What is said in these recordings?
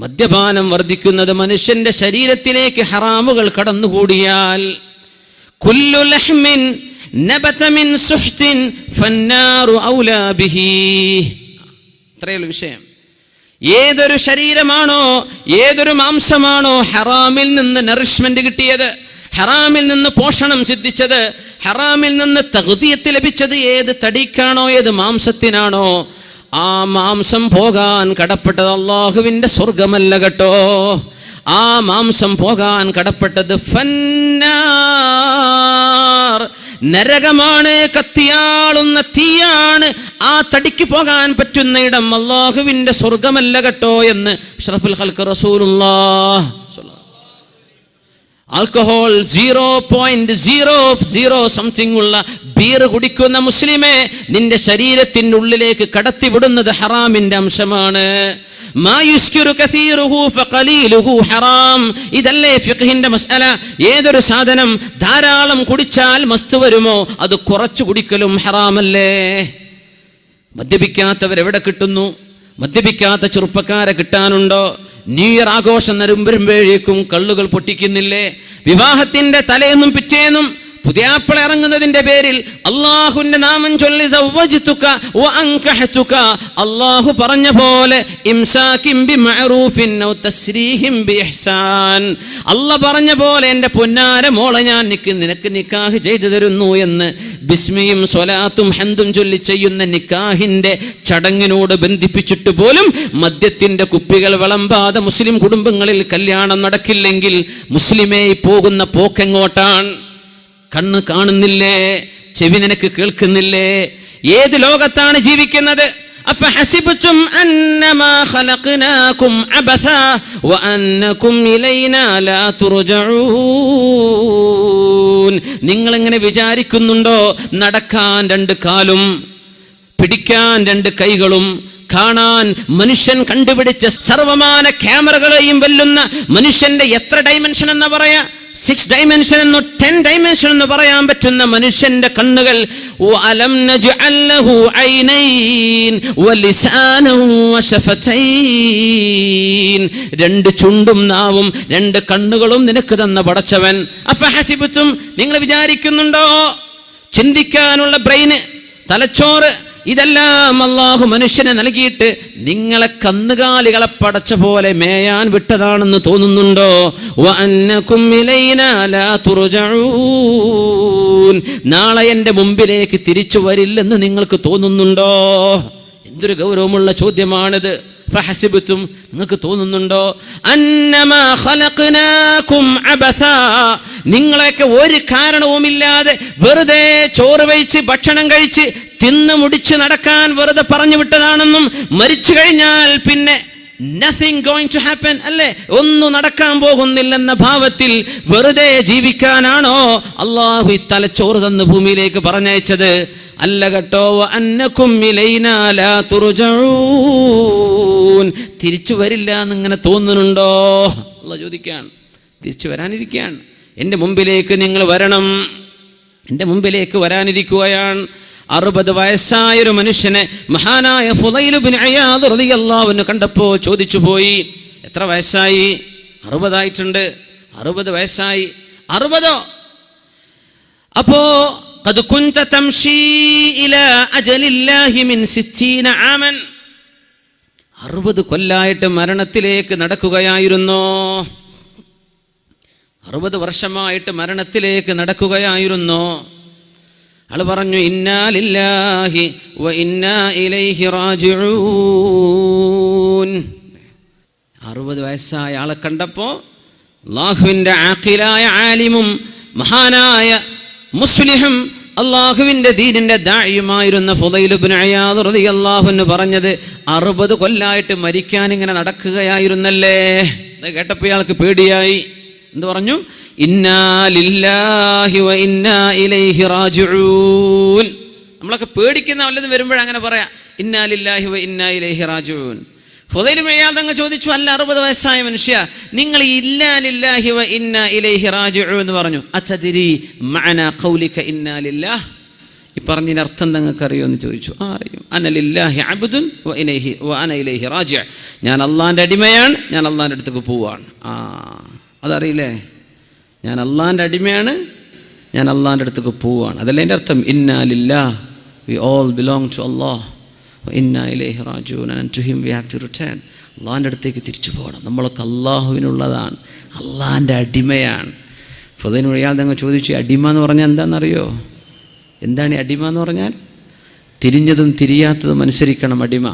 മദ്യപാനം വർദ്ധിക്കുന്നത് മനുഷ്യന്റെ ശരീരത്തിലേക്ക് ഹറാമുകൾ കടന്നുകൂടിയാൽ കുല്ലു ലഹ്മിൻ നബത മിൻ സുഹ്തിൻ ഫന്നാറു ഔലാ ബിഹി. ഇത്രയുള്ള വിഷയം. ഏതൊരു ശരീരമാണോ, ഏതൊരു മാംസമാണോ ഹറാമിൽ നിന്ന് നറിഷ്മെന്റ് കിട്ടിയത്, ഹറാമിൽ നിന്ന് പോഷണം സിദ്ധിച്ചത്, ഹറാമിൽ നിന്ന് തഗ്ദിയത്ത് ലഭിച്ചത്, ഏത് തടിക്കാണോ, ഏത് മാംസത്തിനാണോ, ആ മാംസം പോകാൻ കടപ്പെട്ടത് അള്ളാഹുവിന്റെ സ്വർഗമല്ല കേട്ടോ. ആ മാംസം പോകാൻ കടപ്പെട്ടത് ഫന്നാർ, നരകമാണ്, കത്തിയാളുന്ന തീയാണ്. ആ തടിക്ക് പോകാൻ പറ്റുന്ന ഇടം അള്ളാഹുവിന്റെ സ്വർഗമല്ല കേട്ടോ എന്ന് അഷ്റഫുൽ ഖൽഖ് റസൂലുള്ളാഹ്. ആൽക്കഹോൾ 0.00 സംതിങ് ഉള്ള ബീർ കുടിക്കുന്ന മുസ്ലിമേ, നിന്റെ ശരീരത്തിന്റെ ഉള്ളിലേക്ക് കടത്തിവിടുന്നത് ഹറാമിന്റെ അംശമാണ്. ഇതല്ലേ ഫിഖ്ഹിന്റെ മസ്അല. ഏതൊരു സാധനം ധാരാളം കുടിച്ചാൽ മസ്ത് വരുമോ, അത് കുറച്ചു കുടിക്കലും ഹറാമല്ലേ? മദ്യപിക്കാത്തവരെവിടെ കിട്ടുന്നു? മദ്യപിക്കാത്ത ചെറുപ്പക്കാരെ കിട്ടാനുണ്ടോ? ന്യൂ ഇയർ ആഘോഷം വരുമ്പോഴേക്കും കള്ളുകൾ പൊട്ടിക്കുന്നില്ലേ? വിവാഹത്തിന്റെ തലേന്നും പിറ്റേന്നും പുതിയാപ്പിള ഇറങ്ങുന്നതിന്റെ പേരിൽ അള്ളാഹുവിന്റെ നാമം ചൊല്ലി സവ്വജ്തുക വഅൻകഹതുക, അള്ളാഹു പറഞ്ഞ പോലെ ഇംസാകിൻ ബിമഅറൂഫിൻ ഔ തസ്രീഹിൻ ബിഇഹ്സാൻ, അള്ളാഹ് പറഞ്ഞ പോലെ എൻ്റെ പൊന്നാര മോളെ ഞാൻ നിനക്ക് നിക്കാഹ് ചെയ്തു തരുന്നു എന്ന് ബിസ്മിയും സ്വലാത്തും ഹംദും ചൊല്ലി ചെയ്യുന്ന നിക്കാഹിന്റെ ചടങ്ങിനോട് ബന്ധിപ്പിച്ചിട്ട് പോലും മദ്യത്തിന്റെ കുപ്പികൾ വിളമ്പാതെ മുസ്ലിം കുടുംബങ്ങളിൽ കല്യാണം നടക്കില്ലെങ്കിൽ മുസ്ലിമേ പോകുന്ന പോക്കെങ്ങോട്ടാണ്? കണ്ണ് കാണുന്നില്ലേ? ചെവി നിനക്ക് കേൾക്കുന്നില്ലേ? ഏത് ലോകത്താണ് ജീവിക്കുന്നത്? അഫഹസിബ്തും അന്നമാ ഖലഖനാകും അബസാ വഅന്നകും ഇലൈനാ ലാ തുർജഊൻ. നിങ്ങൾ എങ്ങനെ വിചാരിക്കുന്നുണ്ടോ നടക്കാൻ 2 കാലും, പിടിക്കാൻ 2 കൈകളും, കാണാൻ മനുഷ്യൻ കണ്ടുപിടിച്ച സർവമാന ക്യാമറകളെയും വെല്ലുന്ന മനുഷ്യന്റെ എത്ര ഡൈമെൻഷൻ എന്ന് പറയാ? 6 ഡൈമെൻഷൻ എന്നോ 10 ഡൈമെൻഷൻ എന്ന് പറയാൻ പറ്റുന്ന മനുഷ്യന്റെ കണ്ണുകൾ. വഅലം നജ്അൽ ലഹു ഐനൈൻ വലിസാനൻ വശഫതൈൻ. 2 ചുണ്ടും നാവും 2 കണ്ണുകളും നിനക്ക് തന്ന പടച്ചവൻ. അഫഹസിബ്തും, നിങ്ങൾ വിചാരിക്കുന്നുണ്ടോ ചിന്തിക്കാനുള്ള ബ്രെയിന്, തലച്ചോറ്, ഇതെല്ലാം അള്ളാഹു മനുഷ്യനെ നൽകിയിട്ട് നിങ്ങളെ കന്നുകാലികളെ പടച്ച പോലെ മേയാൻ വിട്ടതാണെന്ന് തോന്നുന്നുണ്ടോ? വഅന്നകും ഇലൈനാ ലാ തുർജഊൻ, നാളെ എൻ്റെ മുമ്പിലേക്ക് തിരിച്ചു വരില്ലെന്ന് നിങ്ങൾക്ക് തോന്നുന്നുണ്ടോ? എന്തൊരു ഗൗരവമുള്ള ചോദ്യമാണിത്. ഫഹസിബ്തും, നിങ്ങൾക്ക് തോന്നുന്നുണ്ടോ അന്നമാ ഖലഖനാകും അബസാ, നിങ്ങളെയൊക്കെ ഒരു കാരണവുമില്ലാതെ വെറുതെ ചോറ് വെച്ച് ഭക്ഷണം കഴിച്ച് തിന്ന് മുടിച്ച് നടക്കാൻ വെറുതെ പറഞ്ഞു വിട്ടതാണെന്നും മരിച്ചു കഴിഞ്ഞാൽ പിന്നെ nothing going to happen, അല്ലേ, ഒന്നും നടക്കാൻ പോകുന്നില്ലെന്ന ഭാവത്തിൽ വെറുതെ ജീവിക്കാനാണോ അള്ളാഹു ഈ തലച്ചോറ് തന്ന് ഭൂമിയിലേക്ക് പറഞ്ഞയച്ചത്? അല്ല കേട്ടോ. വഅന്നകും ഇലൈനാ ലാ തുർജഊൻ, തിരിച്ചു വരില്ല എന്നിങ്ങനെ തോന്നുന്നുണ്ടോ? അള്ളാഹു ചോദിക്കുകയാണ്. തിരിച്ചു വരാനിരിക്കുകയാണ്. എൻ്റെ മുമ്പിലേക്ക് നിങ്ങൾ വരണം. എൻ്റെ മുമ്പിലേക്ക് വരാനിരിക്കുകയാണ്. 60 വയസ്സായൊരു മനുഷ്യനെ മഹാനായ ഫുളൈൽ ഇബ്നു ഇയാദ് റളിയല്ലാഹു അൻഹു കണ്ടപ്പോൾ ചോദിച്ചു പോയി, എത്ര വയസ്സായി? 60 ആയിട്ടുണ്ട്. 60 വയസ്സായി. 60 അപ്പോ ഖദ് കുൻത തംശി ഇലാ അജലില്ലാഹി മിൻ 60 ആമൻ, 60 കൊല്ലായിട്ട് മരണത്തിലേക്ക് നടക്കുകയായിരുന്നു. 60 വർഷമായിട്ട് മരണത്തിലേക്ക് നടക്കുകയായിരുന്നു. ആള് പറഞ്ഞു, ഇന്നാ ലില്ലാഹി വ ഇന്നാ ഇലൈഹി റാജിഊൻ. 60 വയസ്സായ ആളെ കണ്ടപ്പോൾ അല്ലാഹുവിൻ്റെ ആഖിലായ ആലിമും മഹാനായ മുസ്ലിഹും അള്ളാഹുവിൻ്റെ ദീനിൻ്റെ ദാഇയുമായിരുന്ന ഫുളൈൽ ഇബ്നു ഇയാദ് റളിയല്ലാഹു അൻഹു പറഞ്ഞത് 60 കൊല്ലായിട്ട് മരിക്കാൻ ഇങ്ങനെ നടക്കുകയായിരുന്നല്ലേ. അത് കേട്ടപ്പോൾ ഇയാൾക്ക് പേടിയായി. എന്ത് പറഞ്ഞു? ഇന്നാ ലില്ലാഹി വ ഇന്നാ ഇലൈഹി റാജിഊൻ. നമ്മളൊക്കെ പേടിക്കുന്ന വല്ലതും വരുമ്പോഴങ്ങനെ പറയാം, ഇന്നാ ലില്ലാഹി വ ഇന്നാ ഇലൈഹി റാജിഊൻ. ഫുളൈൽ ഇബ്നു ഇയാദ് അങ്ങ് ചോദിച്ചു, അല്ല 60 വയസ്സായ മനുഷ്യ, നിങ്ങൾ ഇന്നാ ലില്ലാഹി വ ഇന്നാ ഇലൈഹി റാജിഊൻ എന്ന് പറഞ്ഞു. അതദ്രി മഅനാ ഖൗലിക ഇന്നാ ലില്ലാഹ്, ഈ പറഞ്ഞതിന് അർത്ഥം നിങ്ങൾക്ക് അറിയോ എന്ന് ചോദിച്ചു. അറിയും. അന ലില്ലാഹി അബ്ദുൻ വ അന ഇലൈഹി റാജിഅ. ഞാൻ അള്ളാഹിൻ്റെ അടിമയാണ്, ഞാൻ അള്ളാഹിൻ്റെ അടുത്തേക്ക് പോവാണ്. അതറിയില്ലേ? ഞാൻ അള്ളാഹിൻ്റെ അടിമയാണ്, ഞാൻ അള്ളാഹിൻ്റെ അടുത്തേക്ക് പോവാണ്. അതല്ല എൻ്റെ അർത്ഥം. ഇന്നാ ലില്ലാഹ്, we all belong to Allah, വ ഇന്നാ ഇലൈഹി റാജിഊൻ, and to him we have to return. അള്ളാഹിൻ്റെ അടുത്തേക്ക് തിരിച്ചു പോകണം. നമ്മളൊക്കെ അള്ളാഹുവിനുള്ളതാണ്, അള്ളാഹിൻ്റെ അടിമയാണ്. ഫുദൈൽ ഇയാൾ നിങ്ങൾ ചോദിച്ചു, അടിമ എന്ന് പറഞ്ഞാൽ എന്താണെന്നറിയോ? എന്താണ് ഈ അടിമ എന്ന് പറഞ്ഞാൽ? തിരിഞ്ഞതും തിരിയാത്തതും അനുസരിക്കണം അടിമ.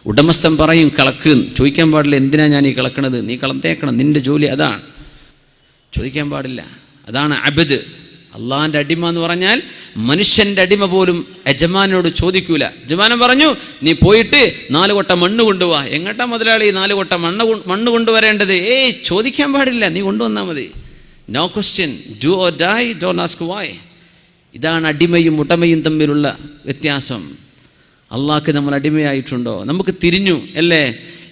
ഉടമസ്ഥൻ പറയും കളക്ക്, ചോദിക്കാൻ പാടില്ല എന്തിനാ ഞാൻ ഈ കളക്കണത്, നീ കളത്തേക്കണം, നിൻ്റെ ജോലി അതാണ്, ചോദിക്കാൻ പാടില്ല. അതാണ് അബ്ദ്. അള്ളാഹിൻ്റെ അടിമ എന്ന് പറഞ്ഞാൽ മനുഷ്യൻ്റെ അടിമ പോലും യജമാനോട് ചോദിക്കൂല. യജമാനൻ പറഞ്ഞു നീ പോയിട്ട് 4 കൊട്ട മണ്ണ് കൊണ്ടുപോവാ. എങ്ങോട്ടാ മുതലാളി 4 കൊട്ട മണ്ണ് കൊണ്ടുവരേണ്ടത്? ചോദിക്കാൻ പാടില്ല, നീ കൊണ്ടുവന്നാൽ മതി. No question, do or die, don't ask why. ഇതാണ് അടിമയും ഉടമയും തമ്മിലുള്ള വ്യത്യാസം. അള്ളാഹ്ക്ക് നമ്മൾ അടിമയായിട്ടുണ്ടോ? നമുക്ക് തിരിഞ്ഞു അല്ലേ?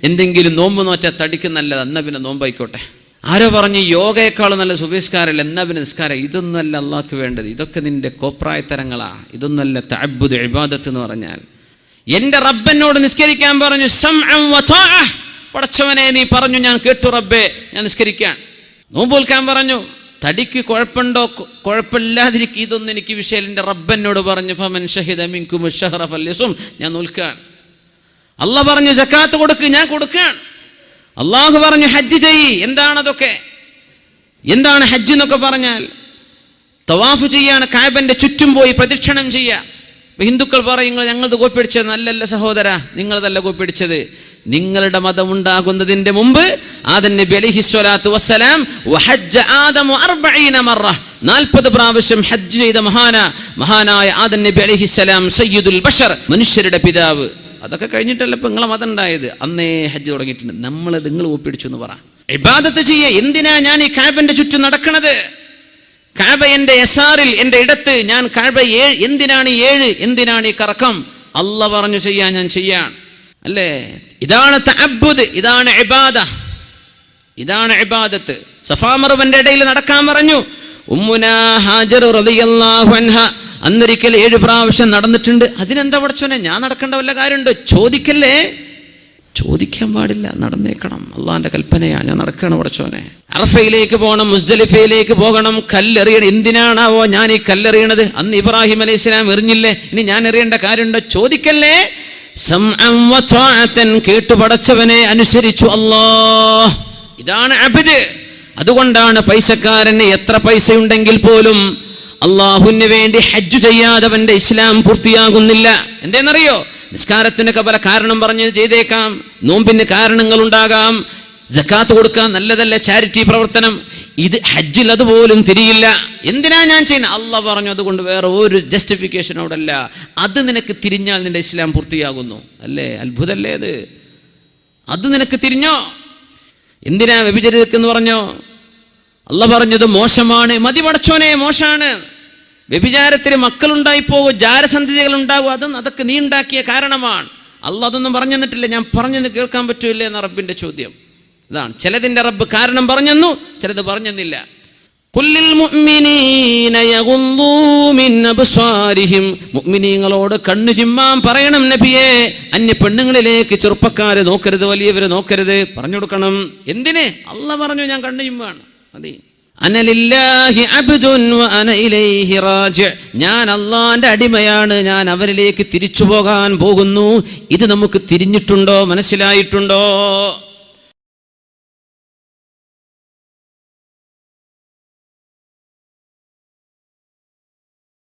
എന്തെങ്കിലും നോമ്പ് നോച്ചാൽ തടിക്ക് നല്ലത്, എന്നാൽ പിന്നെ നോമ്പായിക്കോട്ടെ. ആരോ പറഞ്ഞു യോഗയേക്കാളും നല്ല സുബഹിസ്കാരമല്ല, എന്നാൽ പിന്നെ നിസ്കാരം. ഇതൊന്നുമല്ല അള്ളാഹ്ക്ക് വേണ്ടത്. ഇതൊക്കെ നിൻ്റെ കോപ്രായത്തരങ്ങളാ. ഇതൊന്നുമല്ല തഅബ്ബുദ് ഇബാദത്ത് എന്ന് പറഞ്ഞാൽ. എൻ്റെ റബ്ബനോട് നിസ്കരിക്കാൻ പറഞ്ഞു, സമഅൻ വ ത്വാഅ. പടച്ചവനെ നീ പറഞ്ഞു, ഞാൻ കേട്ടു റബ്ബേ, ഞാൻ നിസ്കരിക്കാൻ. നോമ്പ് നോൽക്കാൻ പറഞ്ഞു, തടിക്ക് കുഴപ്പമുണ്ടോ കുഴപ്പമില്ലാതിരിക്കും, ഇതൊന്നും എനിക്ക് വിഷയം. എൻ്റെ റബ്ബനോട് പറഞ്ഞു ഫമൻ ഷഹിദ മിൻകും അശ്ശഹറ ഫല്യസും, ഞാൻ നോൽക്കാൻ. അള്ളാഹ് പറഞ്ഞു സക്കാത്ത് കൊടുക്ക്, ഞാൻ കൊടുക്കാൻ. അള്ളാഹു പറഞ്ഞു ഹജ്ജ് ചെയ്യ്. എന്താണതൊക്കെ? എന്താണ് ഹജ്ജ് എന്നൊക്കെ പറഞ്ഞാൽ? തവാഫ് ചെയ്യാണ്, കഅബന്റെ ചുറ്റും പോയി പ്രദക്ഷിണം ചെയ്യുക. ഹിന്ദുക്കൾ പറയും ഞങ്ങളത് കോപ്പിടിച്ചത്. നല്ലല്ല സഹോദര, നിങ്ങളതല്ല കോപ്പിടിച്ചത്. നിങ്ങളുടെ മതം ഉണ്ടാകുന്നതിന്റെ മുമ്പ് ആദം നബി അലൈഹിസ്സലാത്തു വസ്സലാം വഹജ്ജ ആദമു 40 മറ, 40 പ്രാവശ്യം ഹജ്ജ് ചെയ്ത മഹാനായ ആദം നബി അലൈഹിസ്സലാം സയ്യിദുൽ ബഷർ, മനുഷ്യരുടെ പിതാവ്. അതൊക്കെ കഴിഞ്ഞിട്ടല്ല ഇപ്പൊ നിങ്ങളെ മതം ഉണ്ടായത്. അന്നേ ഹജ്ജ് തുടങ്ങിയിട്ടുണ്ട്. നമ്മളത് നിങ്ങൾ ഒപ്പിടിച്ചു എന്ന് പറ. ഇബാദത്ത് ചെയ്യ. എന്തിനാ ഞാൻ ഈ കഅബന്റെ ചുറ്റും നടക്കണത്? കഅബ എന്റെ യസാറിൽ, എന്റെ ഇടത്ത്. ഞാൻ കഅബ എന്തിനാണ് 7? എന്തിനാണ് ഈ കറക്കം? അല്ലാഹ് പറഞ്ഞു ചെയ്യാൻ, ഞാൻ ചെയ്യാൻ അല്ലേ? ഇതാണ് തഅബ്ബുദ്, ഇതാണ് ഇബാദ, ഇതാണ് ഇബാദത്ത്. സഫാ മർവന്റെ ഇടയിൽ നടക്കാൻ പറഞ്ഞു. ഉമ്മുനാ ഹാജർ റളിയല്ലാഹു അൻഹ അന്നൊരിക്കൽ 7 പ്രാവശ്യം നടന്നിട്ടുണ്ട്. അതിനെന്താ പടച്ചോനെ, ഞാൻ നടക്കേണ്ട വല്ല കാര്യമുണ്ടോ? ചോദിക്കല്ലേ, ചോദിക്കാൻ പാടില്ല, നടന്നേക്കണം. അള്ളാഹിന്റെ കൽപ്പനയാണ്, ഞാൻ നടക്കണം പടച്ചോനെ. അറഫയിലേക്ക് പോകണം, മുസ്ദലിഫയിലേക്ക് പോകണം, കല്ലെറിയണം. എന്തിനാണാവോ ഞാൻ ഈ കല്ലെറിയണത്? അന്ന് ഇബ്രാഹിം അലൈഹിസ്സലാം എറിഞ്ഞില്ലേ, ഇനി ഞാൻ എറിയേണ്ട കാര്യമുണ്ടോ? ചോദിക്കല്ലേ. സമഅൻ വ ത്വാഅതൻ, കേട്ടു പടച്ചവനെ അനുസരിച്ചു അല്ലാഹ്. ഇതാണ് അബ്ദ്. അതുകൊണ്ടാണ് പൈസക്കാരന് എത്ര പൈസ ഉണ്ടെങ്കിൽ പോലും അള്ളാഹുവിന് വേണ്ടി ഹജ്ജ് ചെയ്യാതെ അവന്റെ ഇസ്ലാം പൂർത്തിയാകുന്നില്ല. എന്തേന്നറിയോ? നിസ്കാരത്തിനൊക്കെ പല കാരണം പറഞ്ഞ് ചെയ്തേക്കാം, നോമ്പിന് കാരണങ്ങൾ ഉണ്ടാകാം, സക്കാത്ത് കൊടുക്കാൻ നല്ലതല്ല, ചാരിറ്റി പ്രവർത്തനം. ഇത് ഹജ്ജിൽ അതുപോലും തിരിയില്ല. എന്തിനാ ഞാൻ ചെയ്യുന്നത്? അള്ളാഹ് പറഞ്ഞു, അതുകൊണ്ട് വേറെ ഒരു ജസ്റ്റിഫിക്കേഷൻ അവിടെ അല്ല. അത് നിനക്ക് തിരിഞ്ഞാൽ നിന്റെ ഇസ്ലാം പൂർത്തിയാകുന്നു. അല്ലേ? അത്ഭുതല്ലേ അത്? അത് നിനക്ക് തിരിഞ്ഞോ? എന്തിനാ വ്യഭിചരിക്കെന്ന് പറഞ്ഞോ? അള്ളാഹ് പറഞ്ഞത് മോശമാണ്. മതി പടച്ചോനെ, മോശമാണ്. വ്യഭിചാരത്തിന് മക്കളുണ്ടായിപ്പോവോ, ജാരസന്ധതികൾ ഉണ്ടാവും, അതൊക്കെ നീ ഉണ്ടാക്കിയ കാരണമാണ്. അള്ളാഹ് അതൊന്നും പറഞ്ഞു തന്നിട്ടില്ല. ഞാൻ പറഞ്ഞെന്ന് കേൾക്കാൻ പറ്റൂല്ലേ എന്ന റബ്ബിന്റെ ചോദ്യം. ഇതാണ് ചിലതിന്റെ റബ്ബ് കാരണം പറഞ്ഞെന്നു, ചിലത് പറഞ്ഞെന്നില്ല. ഖുല്ലിൽ മുഅ്മിനീന യഗുദ്ദൂ മിൻ അബ്സാരിഹിം, മുഅ്മിനീങ്ങളോട് കണ്ണു ചിമ്മാൻ പറയണം നബിയേ. അന്യ പെണ്ണുങ്ങളിലേക്ക് ചെറുപ്പക്കാരെ നോക്കരുത്, വലിയവരെ നോക്കരുത്, പറഞ്ഞു കൊടുക്കണം. എന്തിന്? അള്ളാഹ് പറഞ്ഞു ഞാൻ കണ്ണു ചിമ്മാണ്. മതി. അന ലില്ലാഹി അബ്ദുൻ വ അന ഇലൈഹി റാജി, ഞാൻ അള്ളാഹിന്റെ അടിമയാണ്, ഞാൻ അവരിലേക്ക് തിരിച്ചു പോകാൻ പോകുന്നു. ഇത് നമുക്ക് തിരിഞ്ഞിട്ടുണ്ടോ? മനസ്സിലായിട്ടുണ്ടോ?